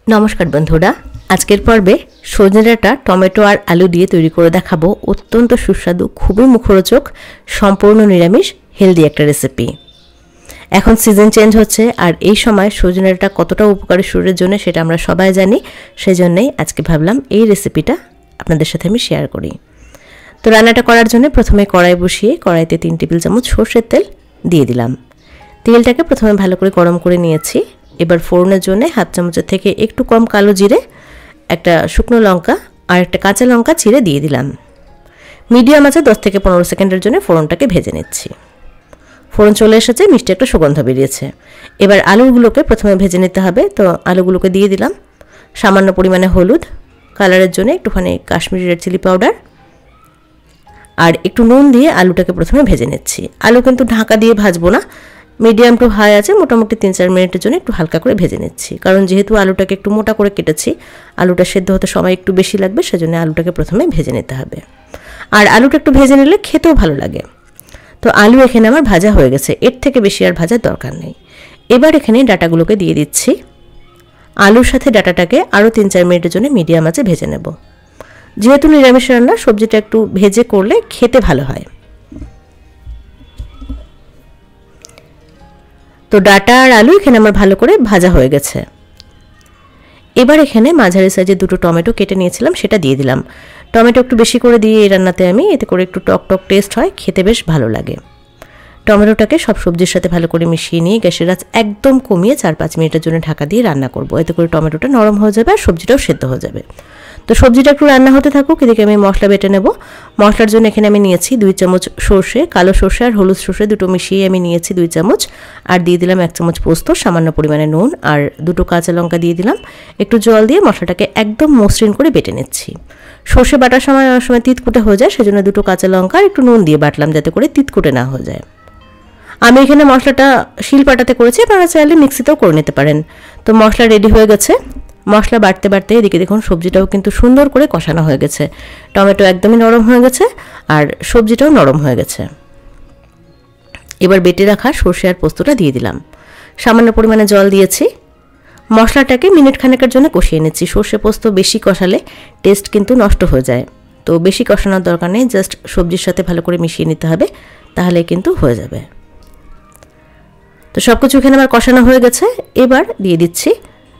নমস্কার বন্ধুরা, আজকের পর্বে সজনে ডাঁটা টমেটো আর আলু দিয়ে তৈরি করে দেখাবো অত্যন্ত সুস্বাদু, খুবই মুখরোচক, সম্পূর্ণ নিরামিষ হেলদি একটা রেসিপি। এখন সিজন চেঞ্জ হচ্ছে আর এই সময় সজনে ডাঁটা কতটা উপকারী শরীরের জন্য সেটা আমরা সবাই জানি। সেজন্যই আজকে ভাবলাম এই রেসিপিটা আপনাদের সাথে আমি শেয়ার করি। তো রান্নাটা করার জন্য প্রথমে কড়াই বসিয়ে কড়াইতে 3 টেবিল চামচ সরষের তেল দিয়ে দিলাম। তেলটাকে প্রথমে ভালো করে গরম করে নিয়েছি। এবার ফোড়নের জন্য হাফ চামচের থেকে একটু কম কালো জিরে, একটা শুকনো লঙ্কা আর একটা কাঁচা লঙ্কা চিড়ে দিয়ে দিলাম। মিডিয়াম আঁচে 10 থেকে 15 সেকেন্ডের জন্য ফোড়নটাকে ভেজে নিচ্ছি। ফোড়ন চলে এসেছে, মিষ্টি একটা সুগন্ধ বেরিয়েছে। এবার আলুগুলোকে প্রথমে ভেজে নিতে হবে। তো আলুগুলোকে দিয়ে দিলাম। সামান্য পরিমাণে হলুদ, কালারের জন্য একটুখানি কাশ্মীরি রেড চিলি পাউডার আর একটু নুন দিয়ে আলুটাকে প্রথমে ভেজে নিচ্ছি। আলু কিন্তু ঢাকা দিয়ে ভাজবো না, মিডিয়াম টু হাই আছে মোটামুটি 3-4 মিনিটের জন্য একটু হালকা করে ভেজে নিচ্ছি। কারণ যেহেতু আলুটাকে একটু মোটা করে কেটেছি, আলুটা সেদ্ধ হতে সময় একটু বেশি লাগবে, সেজন্য আলুটাকে প্রথমে ভেজে নিতে হবে। আর আলুটা একটু ভেজে নিলে খেতেও ভালো লাগে। তো আলু এখানে আমার ভাজা হয়ে গেছে, এর থেকে বেশি আর ভাজার দরকার নেই। এবার এখানে ডাঁটাগুলোকে দিয়ে দিচ্ছি। আলুর সাথে ডাঁটাটাকে আরও 3-4 মিনিটের জন্য মিডিয়াম আঁচে ভেজে নেব। যেহেতু নিরামিষ রান্না, সবজিটা একটু ভেজে করলে খেতে ভালো হয়। তো ডাঁটা আর আলু এখানে আমার ভালো করে ভাজা হয়ে গেছে। এবার এখানে মাঝারি সাইজের 2টো টমেটো কেটে নিয়েছিলাম, সেটা দিয়ে দিলাম। টমেটো একটু বেশি করে দিয়ে এই রান্নাতে আমি, এতে করে একটু টক টক টেস্ট হয়, খেতে বেশ ভালো লাগে। টমেটোটাকে সব সবজির সাথে ভালো করে মিশিয়ে নিয়ে গ্যাসের আঁচ একদম কমিয়ে 4-5 মিনিটের জন্য ঢাকা দিয়ে রান্না করব। এতে করে টমেটোটা নরম হয়ে যাবে আর সবজিটাও সেদ্ধ হয়ে যাবে। তো সবজিটা একটু রান্না হতে থাকুক, এদিকে আমি মশলা বেটে নেব। মশলার জন্য এখানে আমি নিয়েছি 2 চামচ সর্ষে, কালো সর্ষে আর হলুদ সর্ষে দুটো মিশিয়ে আমি নিয়েছি 2 চামচ। আর দিয়ে দিলাম 1 চামচ পোস্ত, সামান্য পরিমাণে নুন আর 2টো কাঁচা লঙ্কা দিয়ে দিলাম। একটু জল দিয়ে মশলাটাকে একদম মসৃণ করে বেটে নিচ্ছি। সর্ষে বাটার সময় অনেক সময় তিতকুটে হয়ে যায়, সেজন্য 2টো কাঁচা লঙ্কা আর একটু নুন দিয়ে বাটলাম, যাতে করে তিতকুটে না হয়ে যায়। আমি এখানে মশলাটা শিলপাটাতে করেছি, আপনারা চাইলে মিক্সিতেও করে নিতে পারেন। তো মশলা রেডি হয়ে গেছে। মশলা বাটতে বাটতে এদিকে দেখুন সবজিটাও কিন্তু সুন্দর করে কষানো হয়ে গেছে। টমেটো একদমই নরম হয়ে গেছে আর সবজিটাও নরম হয়ে গেছে। এবার বেটে রাখা সর্ষে আর পোস্তটা দিয়ে দিলাম। সামান্য পরিমাণে জল দিয়েছি। মশলাটাকে মিনিট খানেকের জন্য কষিয়ে নিচ্ছি। সর্ষে পোস্ত বেশি কষালে টেস্ট কিন্তু নষ্ট হয়ে যায়, তো বেশি কষানোর দরকার নেই, জাস্ট সবজির সাথে ভালো করে মিশিয়ে নিতে হবে, তাহলে কিন্তু হয়ে যাবে। তো সব কিছু এখানে আমার কষানো হয়ে গেছে। এবার দিয়ে দিচ্ছি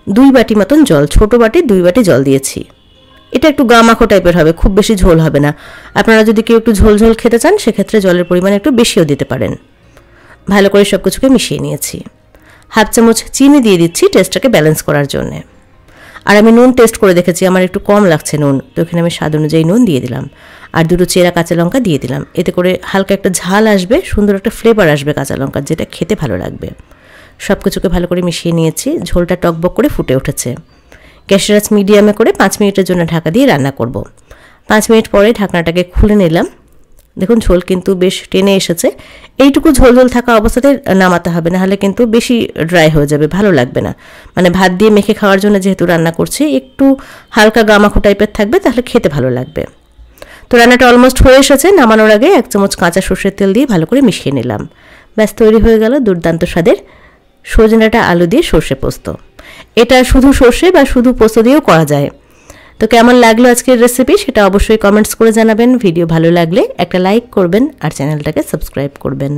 2 বাটি মতন জল, ছোট বাটি 2 বাটি জল দিয়েছি। এটা একটু গামাখো টাইপের হবে, খুব বেশি ঝোল হবে না। আপনারা যদি কেউ একটু ঝোল ঝোল খেতে চান, সেক্ষেত্রে জলের পরিমাণ একটু বেশিও দিতে পারেন। ভালো করে সব কিছুকে মিশিয়ে নিয়েছি। হাফ চামচ চিনি দিয়ে দিচ্ছি টেস্টটাকে ব্যালেন্স করার জন্যে। আর আমি নুন টেস্ট করে দেখেছি, আমার একটু কম লাগছে নুন, তো এখানে আমি স্বাদ অনুযায়ী নুন দিয়ে দিলাম। আর 2টো চেরা কাঁচা লঙ্কা দিয়ে দিলাম। এতে করে হালকা একটা ঝাল আসবে, সুন্দর একটা ফ্লেভার আসবে কাঁচা লঙ্কার, যেটা খেতে ভালো লাগবে। সব কিছুকে ভালো করে মিশিয়ে নিয়েছি। ঝোলটা টকবক করে ফুটে উঠেছে। গ্যাসের আঁচ মিডিয়ামে করে 5 মিনিটের জন্য ঢাকা দিয়ে রান্না করব। 5 মিনিট পরে ঢাকনাটাকে খুলে নিলাম। দেখুন ঝোল কিন্তু বেশ টেনে এসেছে। এইটুকু ঝোল ঝোল থাকা অবস্থাতে নামাতে হবে, নাহলে কিন্তু বেশি ড্রাই হয়ে যাবে, ভালো লাগবে না। মানে ভাত দিয়ে মেখে খাওয়ার জন্য যেহেতু রান্না করছি, একটু হালকা গামাখো টাইপের থাকবে, তাহলে খেতে ভালো লাগবে। তো রান্নাটা অলমোস্ট হয়ে এসেছে। নামানোর আগে 1 চামচ কাঁচা সর্ষের তেল দিয়ে ভালো করে মিশিয়ে নিলাম। ব্যাস তৈরি হয়ে গেল দুর্দান্ত স্বাদের সজনে ডাঁটা আলু দিয়ে সর্ষে পোস্ত। এটা শুধু সর্ষে বা শুধু পোস্ত দিয়েও করা যায়। তো কেমন লাগলো আজকের রেসিপি, সেটা অবশ্যই কমেন্টস করে জানাবেন। ভিডিও ভালো লাগলে একটা লাইক করবেন আর চ্যানেলটাকে সাবস্ক্রাইব করবেন।